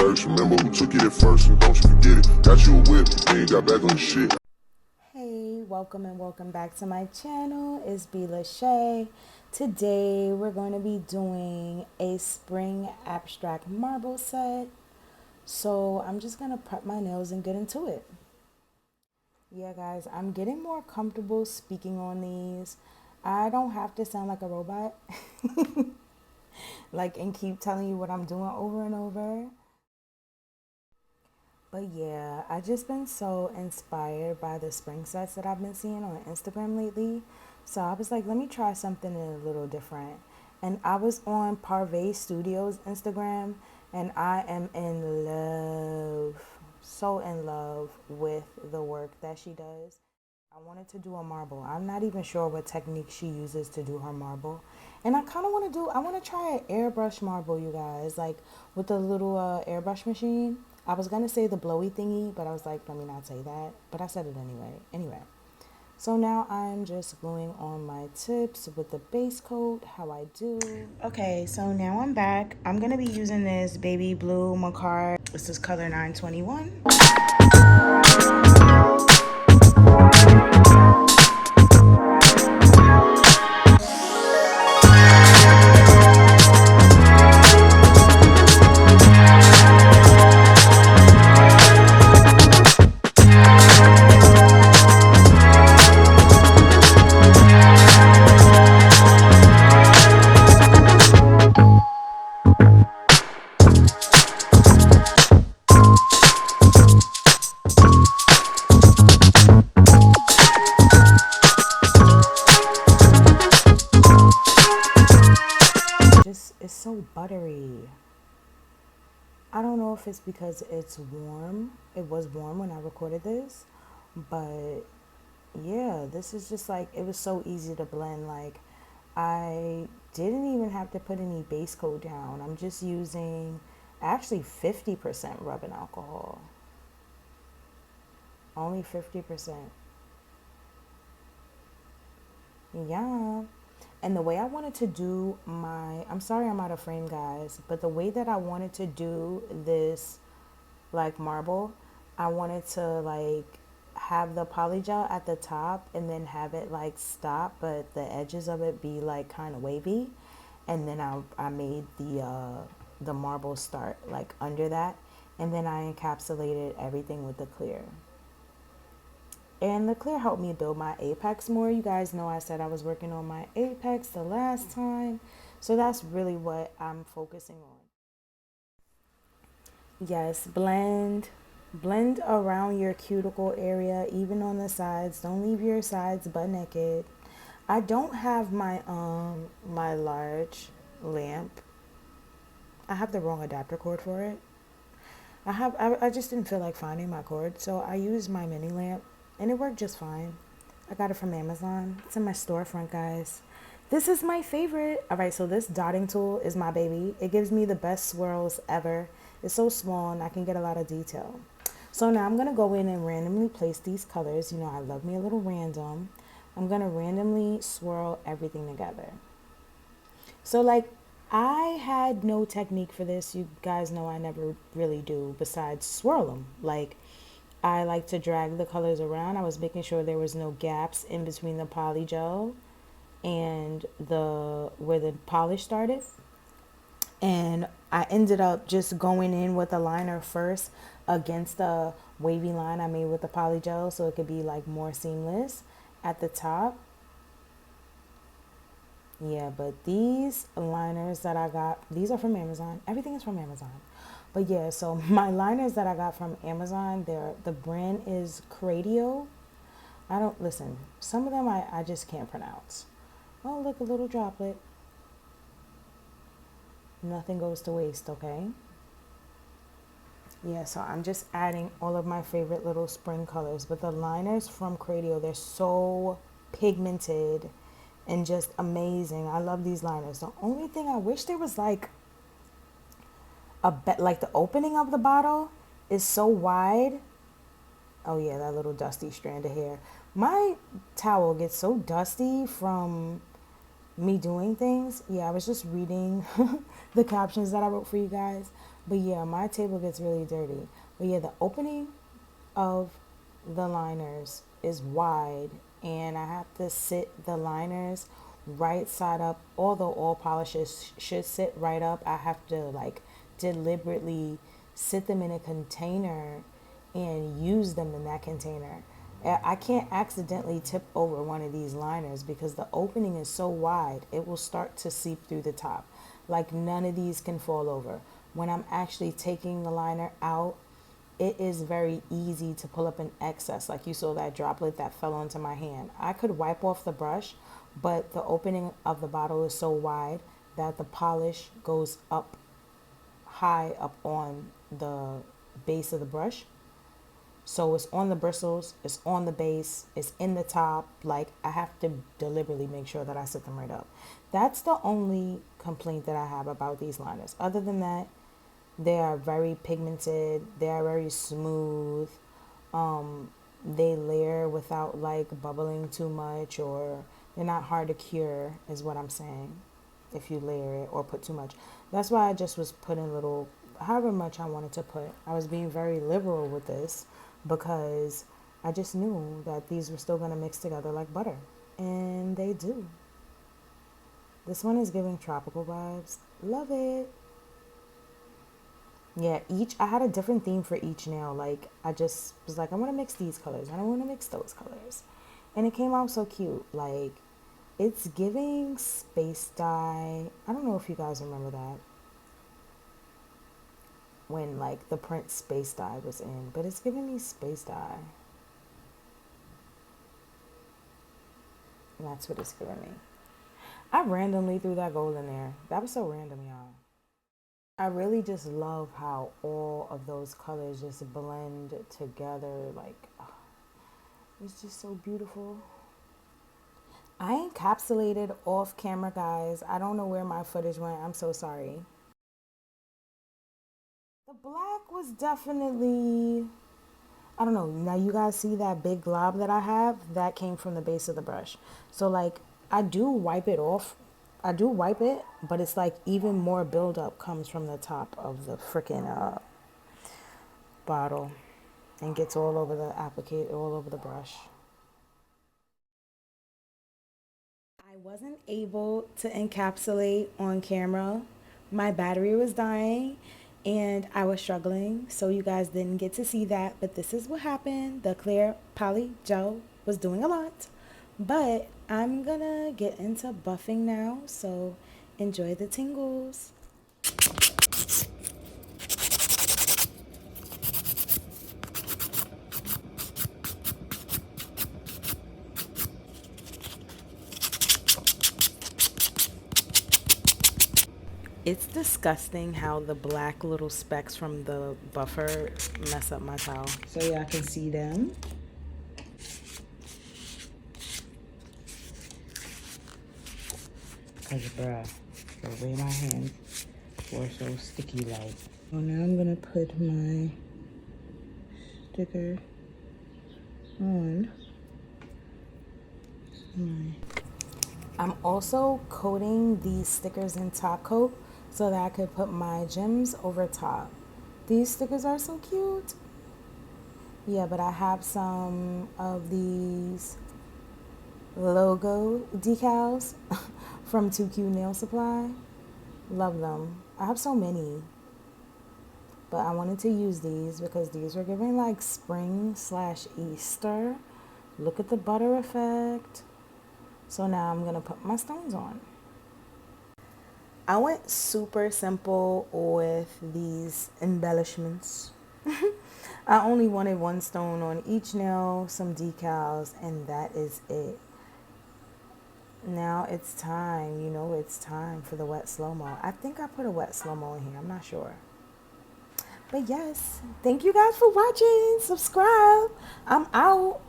Remember who took it at first, and don't you forget it. Got you a whip, then you got back on the shit. Hey, welcome and welcome back to my channel. It's BeeLashay. Today we're going to be doing a spring abstract marble set. So I'm just going to prep my nails and get into it. Yeah, guys, I'm getting more comfortable speaking on these. I don't have to sound like a robot. And keep telling you what I'm doing over and over. But yeah, I just been so inspired by the spring sets that I've been seeing on Instagram lately. So I was like, let me try something a little different. And I was on Parvay Studios Instagram, and I am in love, so in love with the work that she does. I wanted to do a marble. I'm not even sure what technique she uses to do her marble. And I kind of I want to try an airbrush marble, you guys, like with the little airbrush machine. I was going to say the blowy thingy, but I was like, let me not say that. But I said it anyway. So now I'm just gluing on my tips with the base coat, how I do. Okay, so now I'm back. I'm going to be using this baby blue Macquarie. This is color 921. It's so buttery. I don't know if it's because it's warm. It was warm when I recorded this, but yeah, this is just like, it was so easy to blend. Like, I didn't even have to put any base coat down. I'm just using actually 50% rubbing alcohol. Only 50%. Yeah. And the way I wanted to do I'm sorry I'm out of frame, guys, but the way that I wanted to do this, like, marble, I wanted to, like, have the polygel at the top and then have it, like, stop, but the edges of it be, like, kind of wavy. And then I made the marble start, like, under that. And then I encapsulated everything with the clear. And the clear helped me build my apex more. You guys know I said I was working on my apex the last time. So that's really what I'm focusing on. Yes, blend around your cuticle area, even on the sides. Don't leave your sides butt naked. I don't have my large lamp. I have the wrong adapter cord for it. I just didn't feel like finding my cord, so I used my mini lamp and it worked just fine. I got it from Amazon. It's in my storefront, guys. This is my favorite. All right, so this dotting tool is my baby. It gives me the best swirls ever. It's so small and I can get a lot of detail. So now I'm going to go in and randomly place these colors. You know, I love me a little random. I'm going to randomly swirl everything together. So, like, I had no technique for this. You guys know I never really do besides swirl them. Like, I like to drag the colors around. I was making sure there was no gaps in between the polygel and where the polish started. And I ended up just going in with a liner first against the wavy line I made with the polygel, so it could be, like, more seamless at the top. Yeah, but these liners that I got, these are from Amazon. Everything is from Amazon. But yeah, so my liners that I got from Amazon, the brand is Cradio. Listen, some of them I just can't pronounce. Oh, look, a little droplet. Nothing goes to waste, okay? Yeah, so I'm just adding all of my favorite little spring colors. But the liners from Cradio, they're so pigmented and just amazing. I love these liners. The only thing I wish there was, like, like, the opening of the bottle is so wide. Oh yeah, that little dusty strand of hair. My towel gets so dusty from me doing things. Yeah, I was just reading the captions that I wrote for you guys. But yeah, my table gets really dirty. But yeah, the opening of the liners is wide, and I have to sit the liners right side up. Although all polishes should sit right up, I have to like deliberately sit them in a container and use them in that container. I can't accidentally tip over one of these liners because the opening is so wide, it will start to seep through the top. Like none of these can fall over. When I'm actually taking the liner out, it is very easy to pull up an excess. Like you saw that droplet that fell onto my hand. I could wipe off the brush, but the opening of the bottle is so wide that the polish goes up high up on the base of the brush. So it's on the bristles, it's on the base, it's in the top. Like I have to deliberately make sure that I set them right up. That's the only complaint that I have about these liners. Other than that, they are very pigmented, they are very smooth. They layer without like bubbling too much, or they're not hard to cure is what I'm saying if you layer it or put too much. That's why I just was putting little, however much I wanted to put. I was being very liberal with this because I just knew that these were still going to mix together like butter. And they do. This one is giving tropical vibes. Love it. Yeah, I had a different theme for each nail. Like, I just was like, I want to mix these colors. I don't want to mix those colors. And it came out so cute. Like, it's giving space dye. I don't know if you guys remember that. When, like, the print space dye was in. But it's giving me space dye. And that's what it's giving me. I randomly threw that gold in there. That was so random, y'all. I really just love how all of those colors just blend together. Like, oh, it's just so beautiful. I encapsulated off camera, guys. I don't know where my footage went. I'm so sorry. The black was definitely, I don't know. Now you guys see that big glob that I have? That came from the base of the brush. So like I do wipe it off. I do wipe it, but it's like even more buildup comes from the top of the freaking bottle and gets all over the applicator, all over the brush. I wasn't able to encapsulate on camera. My battery was dying and I was struggling, so you guys didn't get to see that, but this is what happened. The clear poly gel was doing a lot, but I'm gonna get into buffing now, so enjoy the tingles. It's disgusting how the black little specks from the buffer mess up my towel. So y'all can see them. Cause bruh, the way my hands were so sticky like. So now I'm gonna put my sticker on. I'm also coating these stickers in top coat so that I could put my gems over top. These stickers are so cute. Yeah, but I have some of these logo decals from 2Q Nail Supply. Love them. I have so many. But I wanted to use these because these were giving like spring/Easter. Look at the butter effect. So now I'm going to put my stones on. I went super simple with these embellishments. I only wanted one stone on each nail, some decals, and that is it. Now it's time, it's time for the wet slow-mo. I think I put a wet slow-mo in here. I'm not sure. But yes, thank you guys for watching. Subscribe. I'm out.